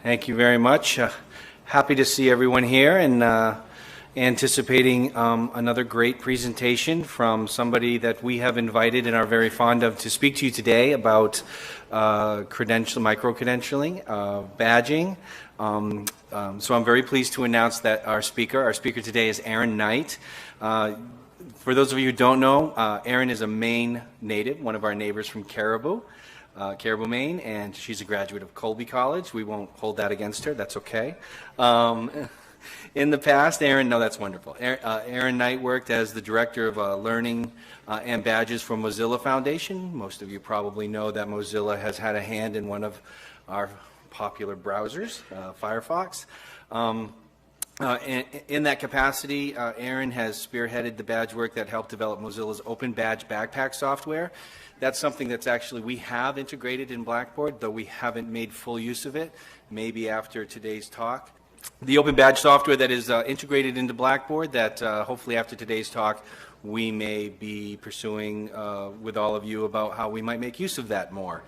Thank you very much. Happy to see everyone here and anticipating another great presentation from somebody that we have invited and are very fond of to speak to you today about micro-credentialing, badging. So I'm very pleased to announce that our speaker today is Erin Knight. For those of you who don't know, Erin is a Maine native, one of our neighbors from Caribou, Maine, and she's a graduate of Colby College. We won't hold that against her. That's okay. In the past, that's wonderful. Erin Knight worked as the Director of Learning and Badges for Mozilla Foundation. Most of you probably know that Mozilla has had a hand in one of our popular browsers, Firefox. In that capacity, Erin has spearheaded the badge work that helped develop Mozilla's Open Badge Backpack software. That's something that's actually we have integrated in Blackboard, though we haven't made full use of it, maybe after today's talk. The Open Badge software that is integrated into Blackboard that hopefully after today's talk we may be pursuing with all of you about how we might make use of that more.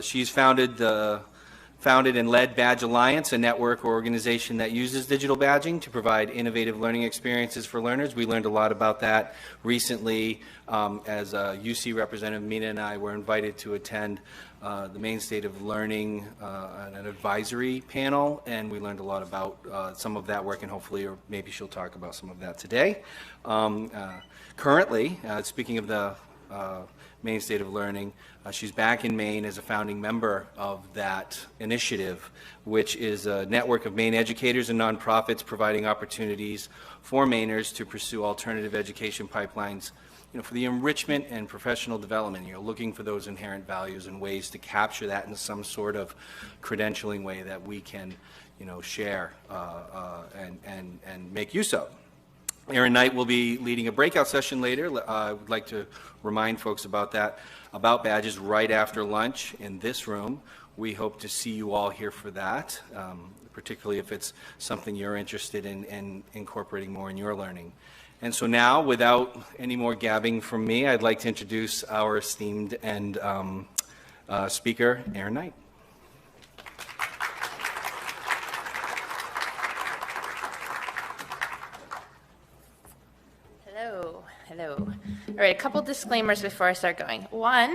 She's founded and led Badge Alliance, a network or organization that uses digital badging to provide innovative learning experiences for learners. We learned a lot about that recently as UC Representative Mina and I were invited to attend the Maine State of Learning an advisory panel, and we learned a lot about some of that work, and hopefully, or maybe she'll talk about some of that today. Currently, speaking of the Maine State of Learning, she's back in Maine as a founding member of that initiative, which is a network of Maine educators and nonprofits providing opportunities for Mainers to pursue alternative education pipelines, for the enrichment and professional development. Looking for those inherent values and ways to capture that in some sort of credentialing way that we can, share and make use of. Erin Knight will be leading a breakout session later. I would like to remind folks about that, about badges right after lunch in this room. We hope to see you all here for that, particularly if it's something you're interested in incorporating more in your learning. And so now, without any more gabbing from me, I'd like to introduce our esteemed and speaker, Erin Knight. Hello. All right, a couple disclaimers before I start going. One,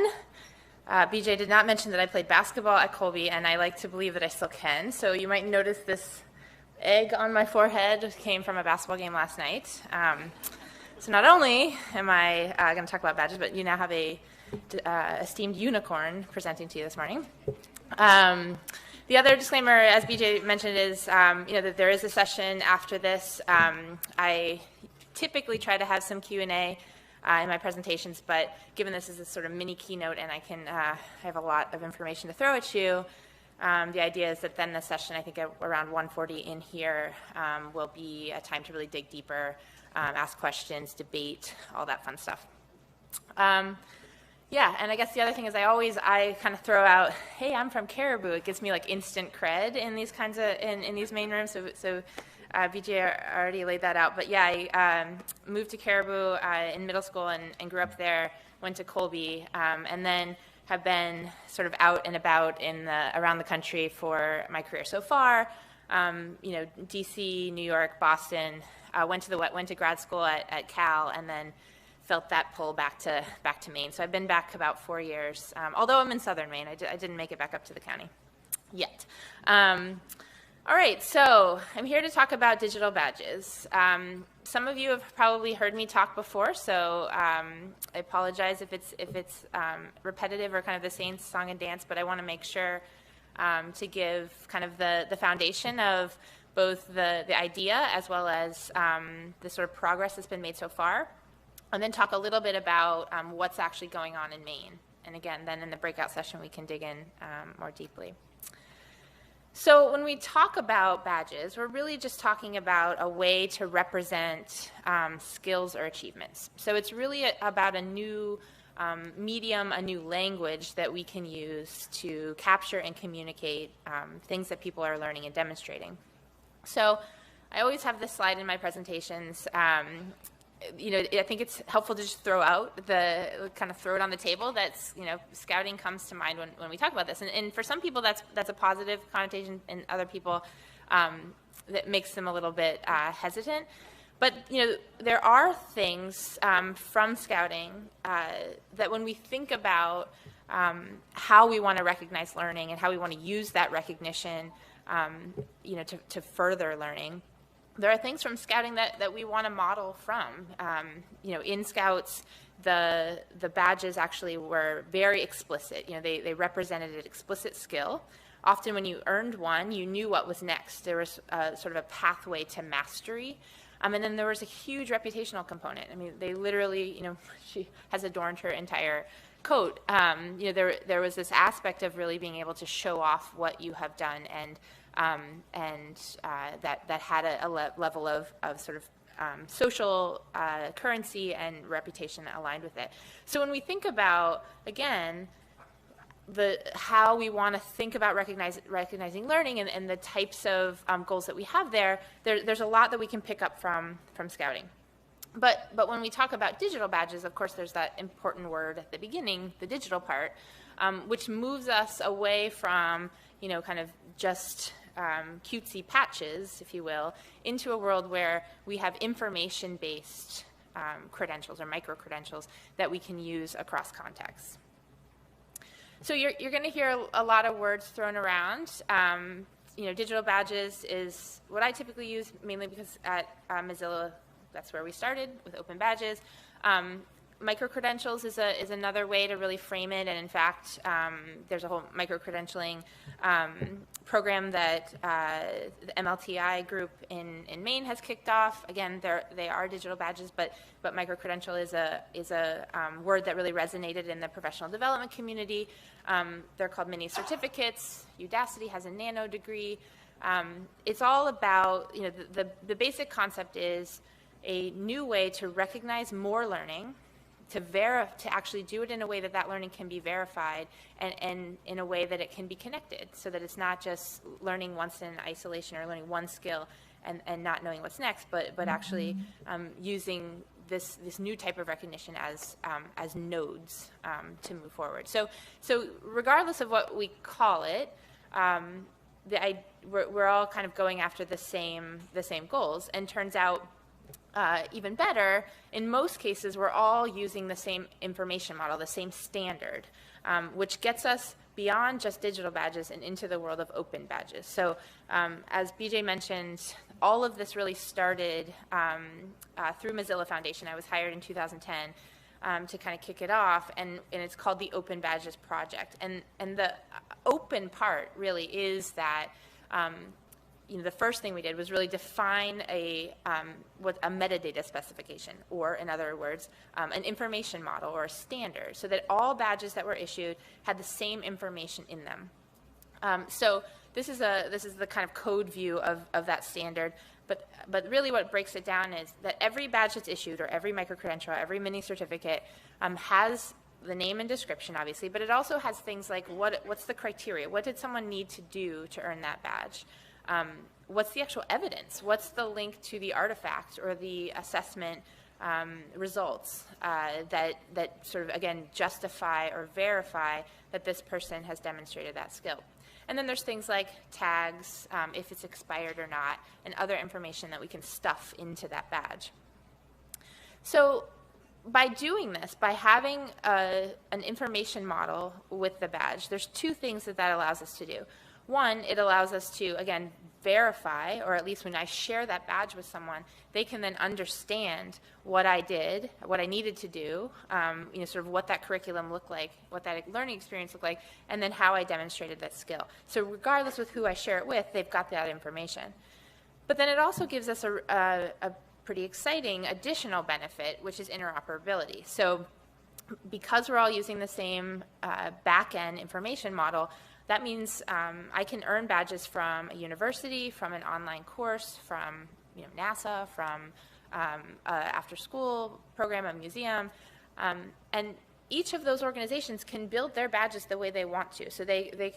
BJ did not mention that I played basketball at Colby, and I like to believe that I still can. So you might notice this egg on my forehead came from a basketball game last night. So not only am I going to talk about badges, but you now have a esteemed unicorn presenting to you this morning. The other disclaimer, as BJ mentioned, is that there is a session after this. I typically try to have some Q&A in my presentations, but given this is a sort of mini keynote and I have a lot of information to throw at you, the idea is that then the session, I think around 1:40 in here, will be a time to really dig deeper, ask questions, debate, all that fun stuff. Yeah, and I guess the other thing is I kind of throw out, hey, I'm from Caribou. It gives me like instant cred in these kinds of, in these main rooms, so BJ already laid that out, but yeah, I moved to Caribou in middle school and grew up there, went to Colby, and then have been sort of out and about around the country for my career so far. DC, New York, Boston, went to grad school at Cal, and then felt that pull back to Maine. So I've been back about 4 years, although I'm in southern Maine. I didn't make it back up to the county yet. All right, so I'm here to talk about digital badges. Some of you have probably heard me talk before, so I apologize if it's repetitive or kind of the same song and dance, but I want to make sure to give kind of the foundation of both the idea as well as the sort of progress that's been made so far, and then talk a little bit about what's actually going on in Maine. And again, then in the breakout session, we can dig in more deeply. So when we talk about badges, we're really just talking about a way to represent skills or achievements. So it's really about a new medium, a new language that we can use to capture and communicate things that people are learning and demonstrating. So I always have this slide in my presentations. I think it's helpful to just throw it on the table. That's, scouting comes to mind when we talk about this. And for some people, that's a positive connotation, and other people, that makes them a little bit hesitant. But, there are things from scouting that when we think about how we want to recognize learning and how we want to use that recognition, to further learning, there are things from scouting that we want to model from. In Scouts, the badges actually were very explicit. They represented an explicit skill. Often when you earned one, you knew what was next. There was sort of a pathway to mastery. And then there was a huge reputational component. I mean, they literally, she has adorned her entire coat. There was this aspect of really being able to show off what you have done, and that had a level of sort of social currency and reputation that aligned with it. So when we think about, again, how we want to think about recognizing learning and the types of goals that we have there's a lot that we can pick up from scouting. But when we talk about digital badges, of course, there's that important word at the beginning, the digital part, which moves us away from, kind of just cutesy patches, if you will, into a world where we have information-based credentials or micro-credentials that we can use across contexts. So you're going to hear a lot of words thrown around. Digital badges is what I typically use, mainly because at Mozilla, that's where we started with open badges. Micro-credentials is another way to really frame it, and in fact, there's a whole micro-credentialing program that the MLTI group in Maine has kicked off. Again, they are digital badges, but micro-credential is a word that really resonated in the professional development community. They're called mini certificates. Udacity has a nano degree. It's all about, the basic concept is a new way to recognize more learning, to actually do it in a way that learning can be verified, and in a way that it can be connected, so that it's not just learning once in isolation or learning one skill and not knowing what's next, but actually using this new type of recognition as nodes to move forward. So regardless of what we call it, we're all kind of going after the same goals, and turns out, even better, in most cases, we're all using the same information model, the same standard, which gets us beyond just digital badges and into the world of open badges. So as BJ mentioned, all of this really started through Mozilla Foundation. I was hired in 2010 to kind of kick it off, and it's called the Open Badges Project. And the open part really is that the first thing we did was really define a metadata specification, or in other words, an information model or a standard, so that all badges that were issued had the same information in them. So this is the kind of code view of that standard. But really what breaks it down is that every badge that's issued, or every micro-credential, every mini certificate, has the name and description, obviously, but it also has things like what's the criteria? What did someone need to do to earn that badge? What's the actual evidence? What's the link to the artifact or the assessment results that sort of, again, justify or verify that this person has demonstrated that skill? And then there's things like tags, if it's expired or not, and other information that we can stuff into that badge. So by doing this, by having an information model with the badge, there's two things that allows us to do. One, it allows us to, again, verify, or at least when I share that badge with someone, they can then understand what I did, what I needed to do, sort of what that curriculum looked like, what that learning experience looked like, and then how I demonstrated that skill. So regardless of who I share it with, they've got that information. But then it also gives us a pretty exciting additional benefit, which is interoperability. So because we're all using the same back-end information model, that means I can earn badges from a university, from an online course, from NASA, from after-school program, a museum, and each of those organizations can build their badges the way they want to. So they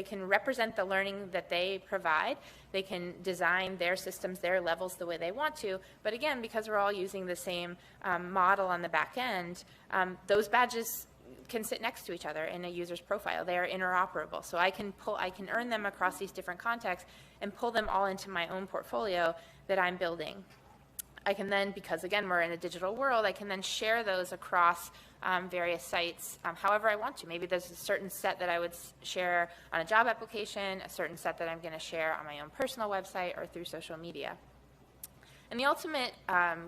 can represent the learning that they provide. They can design their systems, their levels the way they want to. But again, because we're all using the same model on the back end, those badges can sit next to each other in a user's profile. They are interoperable. So I can earn them across these different contexts and pull them all into my own portfolio that I'm building. I can then, because again, we're in a digital world, I can then share those across various sites however I want to. Maybe there's a certain set that I would share on a job application, a certain set that I'm going to share on my own personal website or through social media. And the ultimate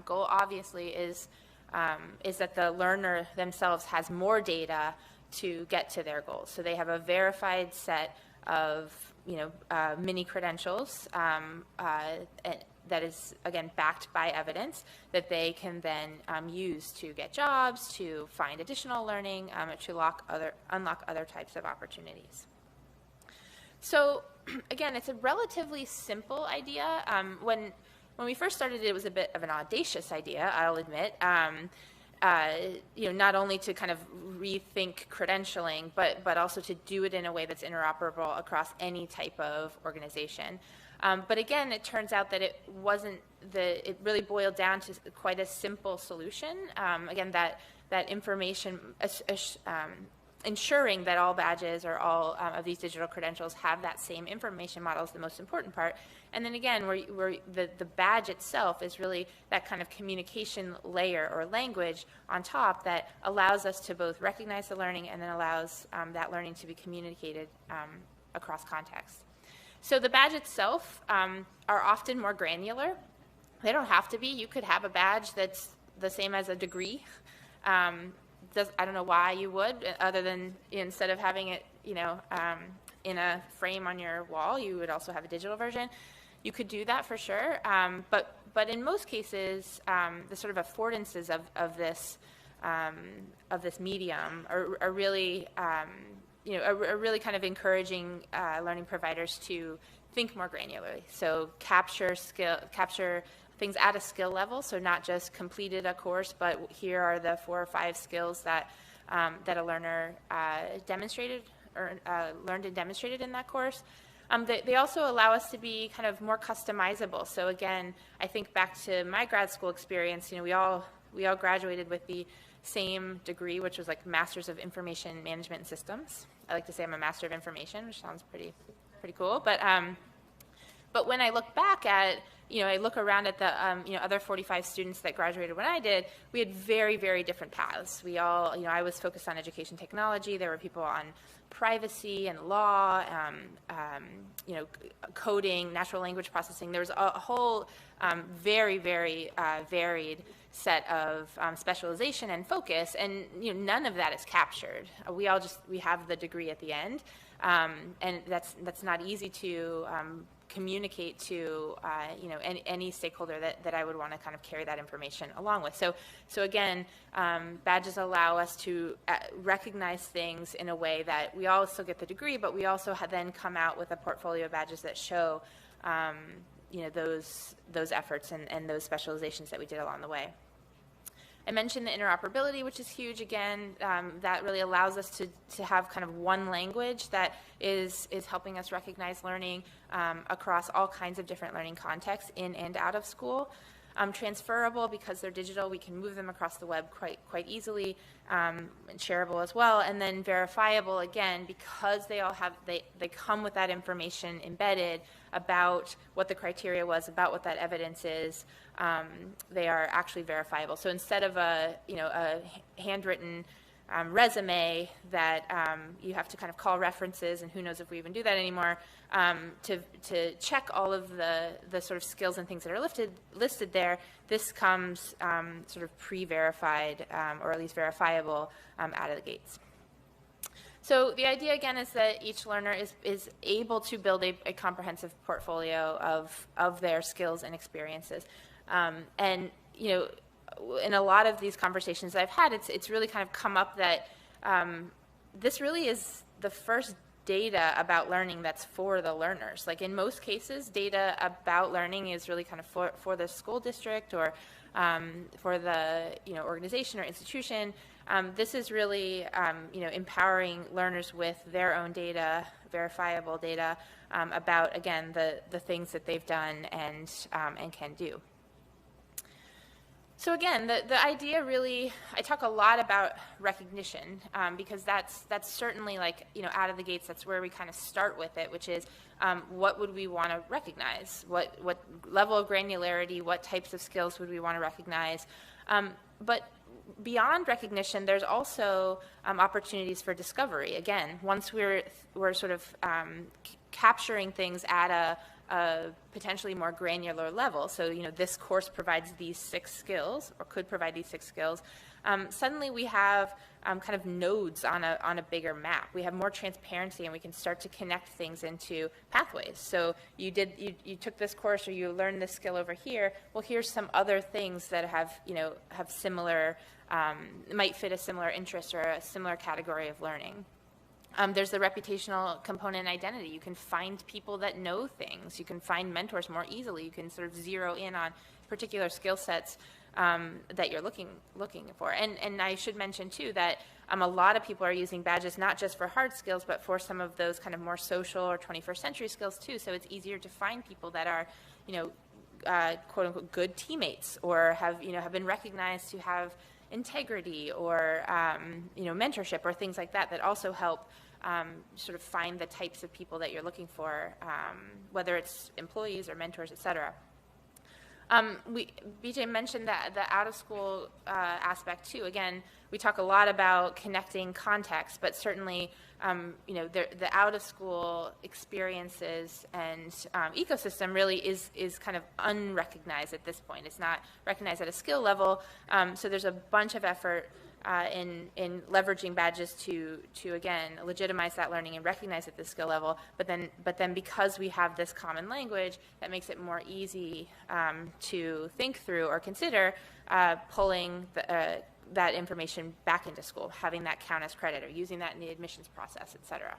goal, obviously, is that the learner themselves has more data to get to their goals. So they have a verified set of mini credentials that is, again, backed by evidence that they can then use to get jobs, to find additional learning, to unlock other types of opportunities. So again, it's a relatively simple idea. When we first started, it was a bit of an audacious idea, I'll admit. Not only to kind of rethink credentialing, but also to do it in a way that's interoperable across any type of organization. But again, it turns out that it really boiled down to quite a simple solution. Again, that information, ensuring that all badges or all of these digital credentials have that same information model is the most important part. And then again, the badge itself is really that kind of communication layer or language on top that allows us to both recognize the learning and then allows that learning to be communicated across contexts. So the badge itself are often more granular. They don't have to be. You could have a badge that's the same as a degree. I don't know why you would, other than instead of having it, in a frame on your wall, you would also have a digital version. You could do that for sure, but in most cases, the sort of affordances of this medium are really are really kind of encouraging learning providers to think more granularly. So capture things at a skill level. So not just completed a course, but here are the 4 or 5 skills that a learner demonstrated or learned and demonstrated in that course. They also allow us to be kind of more customizable. So again, I think back to my grad school experience. We all graduated with the same degree, which was like Masters of Information Management and Systems. I like to say I'm a Master of Information, which sounds pretty cool. But when I look back at, I look around at the other 45 students that graduated when I did, we had very, very different paths. We all, I was focused on education technology. There were people on privacy and law, coding, natural language processing. There was a whole very, very varied set of specialization and focus, and none of that is captured. We have the degree at the end, and that's not easy to communicate to any stakeholder that I would want to kind of carry that information along with. So again, badges allow us to recognize things in a way that we all still get the degree, but we also then come out with a portfolio of badges that show those efforts and those specializations that we did along the way. I mentioned the interoperability, which is huge. Again, that really allows us to have kind of one language that is helping us recognize learning across all kinds of different learning contexts in and out of school. Transferable, because they're digital, we can move them across the web quite easily, and shareable as well. And then verifiable, again, because they come with that information embedded about what the criteria was, about what that evidence is. They are actually verifiable. So instead of a handwritten resume that you have to kind of call references, and who knows if we even do that anymore, to check all of the sort of skills and things that are listed there, this comes sort of pre-verified or at least verifiable out of the gates. So the idea, again, is that each learner is able to build a comprehensive portfolio of their skills and experiences. And in a lot of these conversations that I've had, it's really kind of come up that this really is the first data about learning that's for the learners. Like in most cases, data about learning is really kind of for the school district or for the organization or institution. This is really, empowering learners with their own data, verifiable data, about, again, the things that they've done and can do. So again, the idea really, I talk a lot about recognition, because that's certainly, like, out of the gates, that's where we kind of start with it, which is what would we want to recognize? What level of granularity, what types of skills would we want to recognize? But beyond recognition, there's also opportunities for discovery. Again, once we're sort of capturing things at a potentially more granular level. So, this course provides these 6 skills, or could provide these 6 skills. Suddenly we have kind of nodes on a bigger map. We have more transparency, and we can start to connect things into pathways. So you took this course, or you learned this skill over here. Well, here's some other things that have similar, might fit a similar interest or a similar category of learning. There's the reputational component identity. You can find people that know things. You can find mentors more easily. You can sort of zero in on particular skill sets that you're looking for. And I should mention, too, that a lot of people are using badges not just for hard skills, but for some of those kind of more social or 21st century skills, too. So it's easier to find people that are, quote unquote, good teammates, or have been recognized to have integrity, or mentorship, or things like that also help sort of find the types of people that you're looking for, whether it's employees or mentors, et cetera. BJ mentioned that the out-of-school aspect too. Again, we talk a lot about connecting context, but certainly, the out-of-school experiences and ecosystem really is kind of unrecognized at this point. It's not recognized at a skill level. So there's a bunch of effort in leveraging badges to again legitimize that learning and recognize at the skill level, but then because we have this common language, that makes it more easy to think through or consider pulling that information back into school, having that count as credit, or using that in the admissions process, et cetera.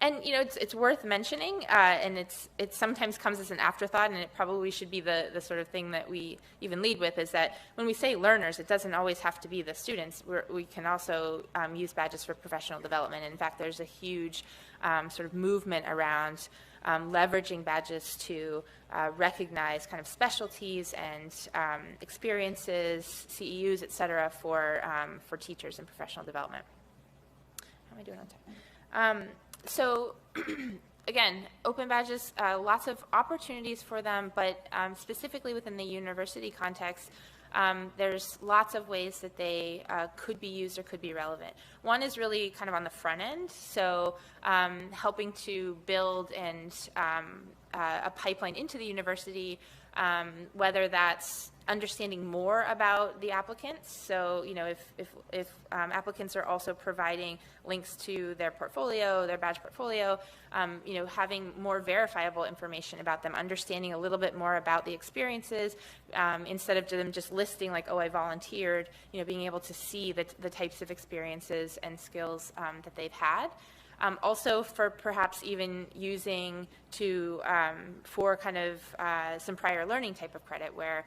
And it's worth mentioning, and it sometimes comes as an afterthought, and it probably should be the sort of thing that we even lead with, is that when we say learners, it doesn't always have to be the students. We can also use badges for professional development. In fact, there's a huge sort of movement around leveraging badges to recognize kind of specialties and experiences, CEUs, et cetera, for teachers in professional development. How am I doing on time? So again, open badges, lots of opportunities for them, but specifically within the university context, there's lots of ways that they could be used or could be relevant. One is really kind of on the front end, so helping to build and a pipeline into the university, whether that's understanding more about the applicants. So, if applicants are also providing links to their portfolio, their badge portfolio, having more verifiable information about them, understanding a little bit more about the experiences, instead of them just listing like, oh, I volunteered, being able to see the types of experiences and skills that they've had. Also for perhaps even using for kind of some prior learning type of credit, where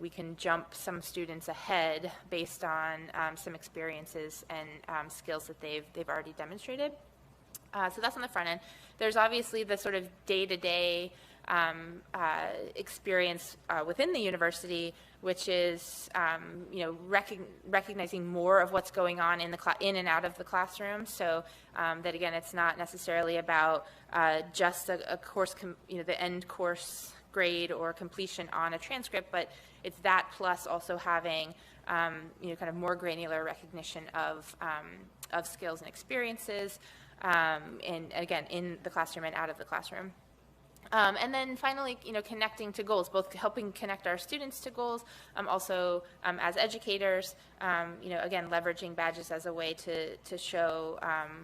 we can jump some students ahead based on some experiences and skills that they've already demonstrated. So that's on the front end. There's obviously the sort of day-to-day experience within the university, which is recognizing more of what's going on in and out of the classroom. So that again, it's not necessarily about just a course, the end course grade or completion on a transcript, but it's that plus also having kind of more granular recognition of skills and experiences, and again in the classroom and out of the classroom. And then finally, connecting to goals, both helping connect our students to goals, also as educators, again, leveraging badges as a way to show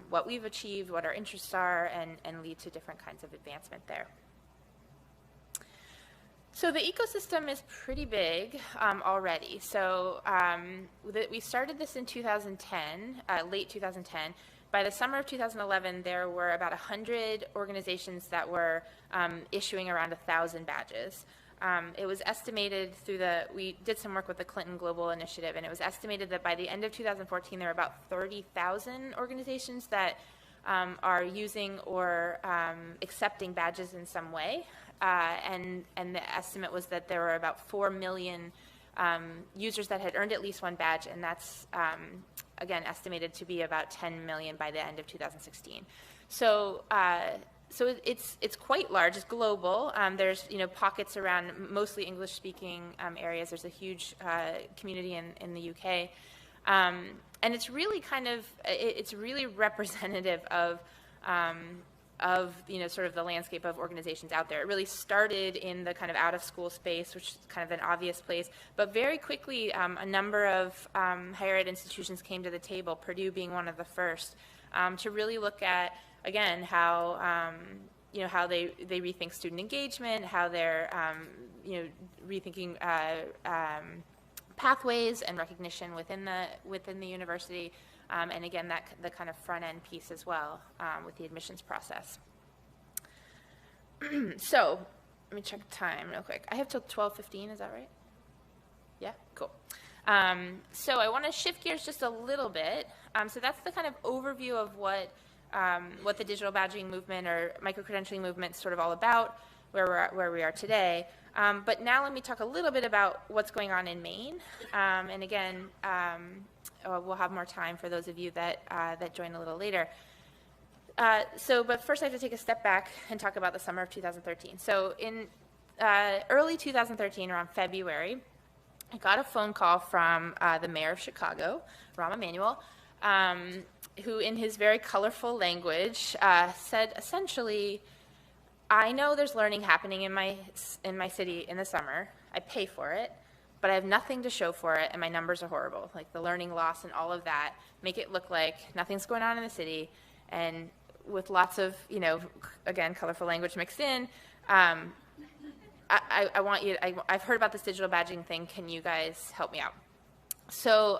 what we've achieved, what our interests are, and lead to different kinds of advancement there. So the ecosystem is pretty big already. So we started this in 2010, late 2010. By the summer of 2011, there were about 100 organizations that were issuing around 1,000 badges. it was estimated we did some work with the Clinton Global Initiative, and it was estimated that by the end of 2014, there were about 30,000 organizations that are using or accepting badges in some way. And the estimate was that there were about 4 million users that had earned at least one badge, and that's, again, estimated to be about 10 million by the end of 2016. So it's quite large. It's global. There's pockets around mostly English-speaking areas. There's a huge community in the UK, and it's really it's really representative of sort of the landscape of organizations out there. It really started in the kind of out-of-school space, which is kind of an obvious place, but very quickly a number of higher ed institutions came to the table, Purdue being one of the first, to really look at, again, how how they rethink student engagement, how they're rethinking pathways and recognition within the university, and again the kind of front end piece as well with the admissions process. So let me check time real quick. I have till 12:15. Is that right? Yeah, cool. So I want to shift gears just a little bit. So that's the kind of overview of what the digital badging movement or micro-credentialing movement is sort of all about, where we are today. But now let me talk a little bit about what's going on in Maine. And again, we'll have more time for those of you that join a little later. But first I have to take a step back and talk about the summer of 2013. So in early 2013, around February, I got a phone call from the mayor of Chicago, Rahm Emanuel, who in his very colorful language said essentially, I know there's learning happening in my city in the summer. I pay for it, but I have nothing to show for it, and my numbers are horrible. Like the learning loss and all of that make it look like nothing's going on in the city, and with lots of, again, colorful language mixed in. I want you. I've heard about this digital badging thing. Can you guys help me out? So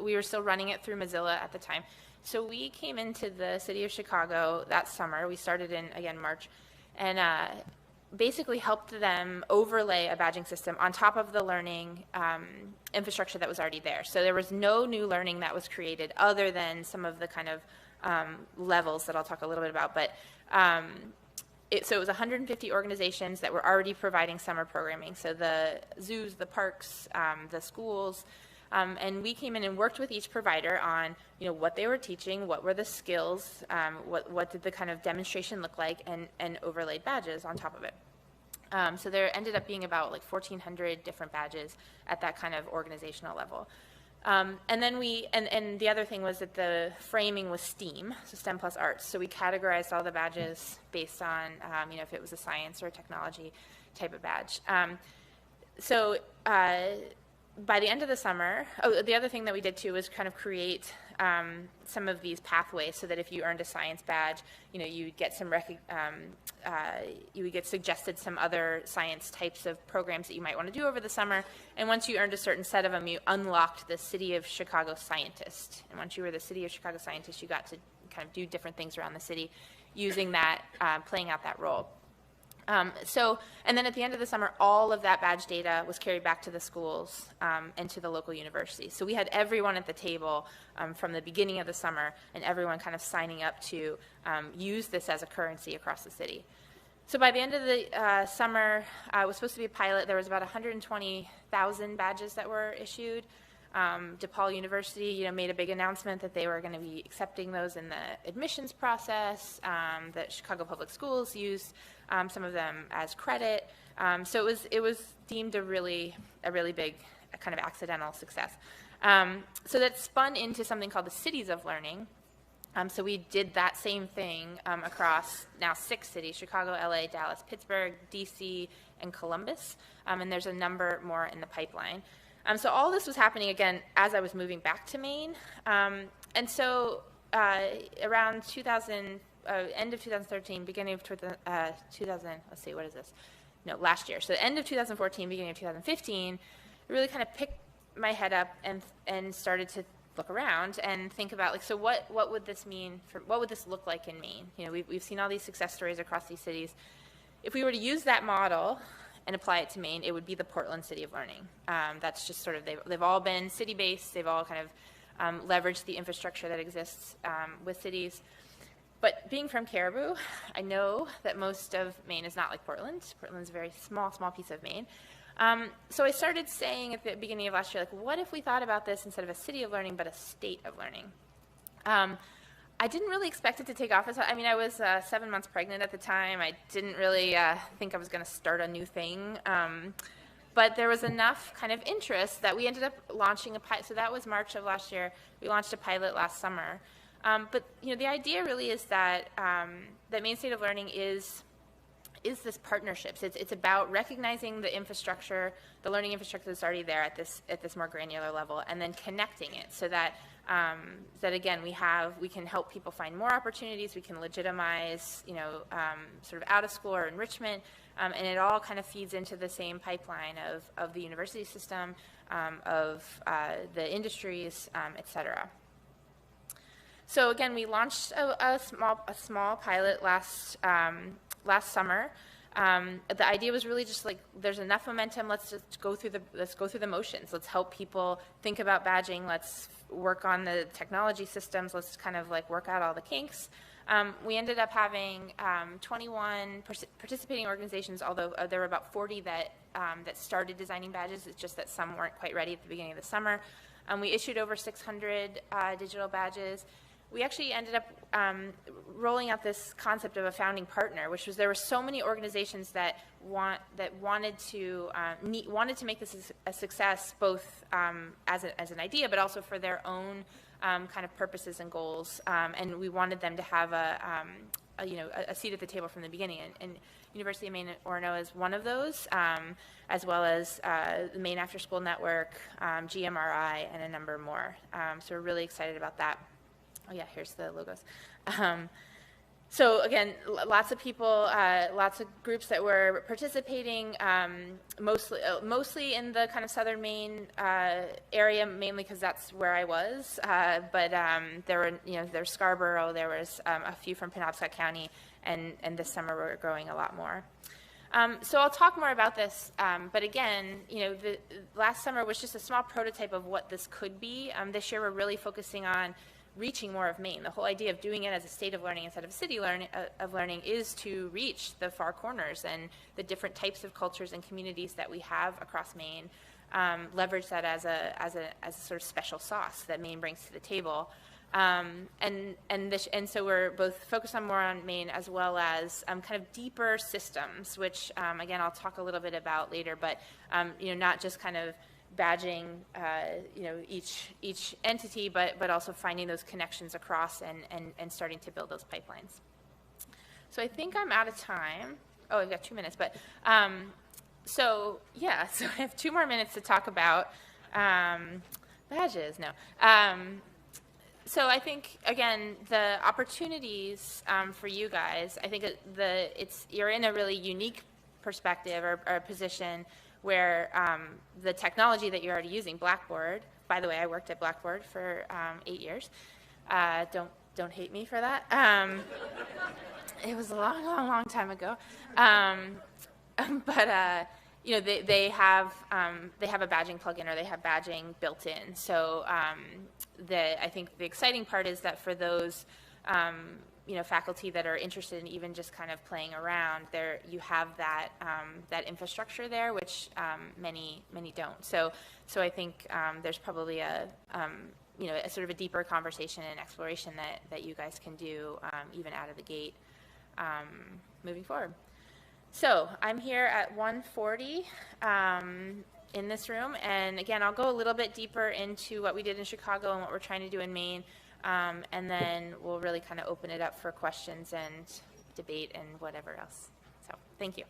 we were still running it through Mozilla at the time. So we came into the city of Chicago that summer. We started in, again, March, and basically helped them overlay a badging system on top of the learning infrastructure that was already there. So there was no new learning that was created other than some of the kind of levels that I'll talk a little bit about. But so it was 150 organizations that were already providing summer programming. So the zoos, the parks, the schools, and we came in and worked with each provider on, what they were teaching, what were the skills, what did the kind of demonstration look like, and overlaid badges on top of it. So there ended up being about 1,400 different badges at that kind of organizational level. And then and the other thing was that the framing was STEAM, so STEM plus arts. So we categorized all the badges based on, if it was a science or a technology type of badge. By the end of the summer, the other thing that we did too was kind of create some of these pathways so that if you earned a science badge, you'd get you would get suggested some other science types of programs that you might want to do over the summer. And once you earned a certain set of them, you unlocked the City of Chicago Scientist. And once you were the City of Chicago Scientist, you got to kind of do different things around the city using that, playing out that role. And then at the end of the summer, all of that badge data was carried back to the schools and to the local universities. So we had everyone at the table from the beginning of the summer, and everyone kind of signing up to use this as a currency across the city. So by the end of the summer, it was supposed to be a pilot. There was about 120,000 badges that were issued. DePaul University, made a big announcement that they were going to be accepting those in the admissions process. That Chicago Public Schools used some of them as credit. So it was deemed a really big kind of accidental success. So that spun into something called the Cities of Learning. So we did that same thing across now 6 cities: Chicago, LA, Dallas, Pittsburgh, DC, and Columbus. And there's a number more in the pipeline. So all this was happening, again, as I was moving back to Maine. And so around end of 2013, beginning of 2000, let's see, what is this? No, last year. So the end of 2014, beginning of 2015, I really kind of picked my head up and started to look around and think about, so what would this mean what would this look like in Maine? We've seen all these success stories across these cities. if we were to use that model and apply it to Maine, it would be the Portland City of Learning. That's just sort of, they've all been city-based, they've all kind of leveraged the infrastructure that exists with cities. But being from Caribou, I know that most of Maine is not like Portland. Portland's a very small piece of Maine. So I started saying at the beginning of last year, like, what if we thought about this instead of a city of learning, but a state of learning? I didn't really expect it to take off. I mean, I was 7 months pregnant at the time. I didn't really think I was going to start a new thing. But there was enough kind of interest that we ended up launching a pilot. So that was March of last year. We launched a pilot last summer. But the idea really is that that Maine State of Learning is this partnerships. It's about recognizing the infrastructure, the learning infrastructure that's already there at this more granular level, and then connecting it so that that again we can help people find more opportunities. We can legitimize sort of out of school or enrichment, and it all kind of feeds into the same pipeline of the university system, of the industries, et cetera. So again, we launched a small pilot last summer. The idea was really just like, there's enough momentum. Let's just go through the motions. Let's help people think about badging. Let's work on the technology systems. Let's kind of like work out all the kinks. We ended up having 21 participating organizations, although there were about 40 that started designing badges. It's just that some weren't quite ready at the beginning of the summer. We issued over 600 digital badges. We actually ended up rolling out this concept of a founding partner, which was there were so many organizations that wanted to make this a success, both as an idea, but also for their own kind of purposes and goals. And we wanted them to have a seat at the table from the beginning. And University of Maine Orono is one of those, as well as the Maine After School Network, GMRI, and a number more. So we're really excited about that. Oh yeah, here's the logos. So again, lots of people, lots of groups that were participating, mostly in the kind of southern Maine area, mainly because that's where I was. But there was Scarborough, there was a few from Penobscot County, and this summer we're growing a lot more. So I'll talk more about this, but again, the last summer was just a small prototype of what this could be. This year we're really focusing on reaching more of Maine. The whole idea of doing it as a state of learning instead of a city of learning is to reach the far corners and the different types of cultures and communities that we have across Maine. Leverage that as a sort of special sauce that Maine brings to the table. And so we're both focused on more on Maine as well as kind of deeper systems, which again I'll talk a little bit about later. But not just kind of badging each entity, but also finding those connections across and starting to build those pipelines. So I think I'm out of time. Oh, I've got 2 minutes, but so I have 2 more minutes to talk about badges. No. So I think, again, the opportunities for you guys, I think you're in a really unique perspective or position where the technology that you're already using, Blackboard, by the way, I worked at Blackboard for 8 years. Don't hate me for that. It was a long time ago. But they have a badging plugin, or they have badging built in. So I think the exciting part is that for those faculty that are interested in even just kind of playing around, you have that infrastructure there, which many don't. So I think there's probably a sort of a deeper conversation and exploration that you guys can do even out of the gate moving forward. So I'm here at 1:40 in this room, and again, I'll go a little bit deeper into what we did in Chicago and what we're trying to do in Maine, and then we'll really kind of open it up for questions and debate and whatever else. So thank you.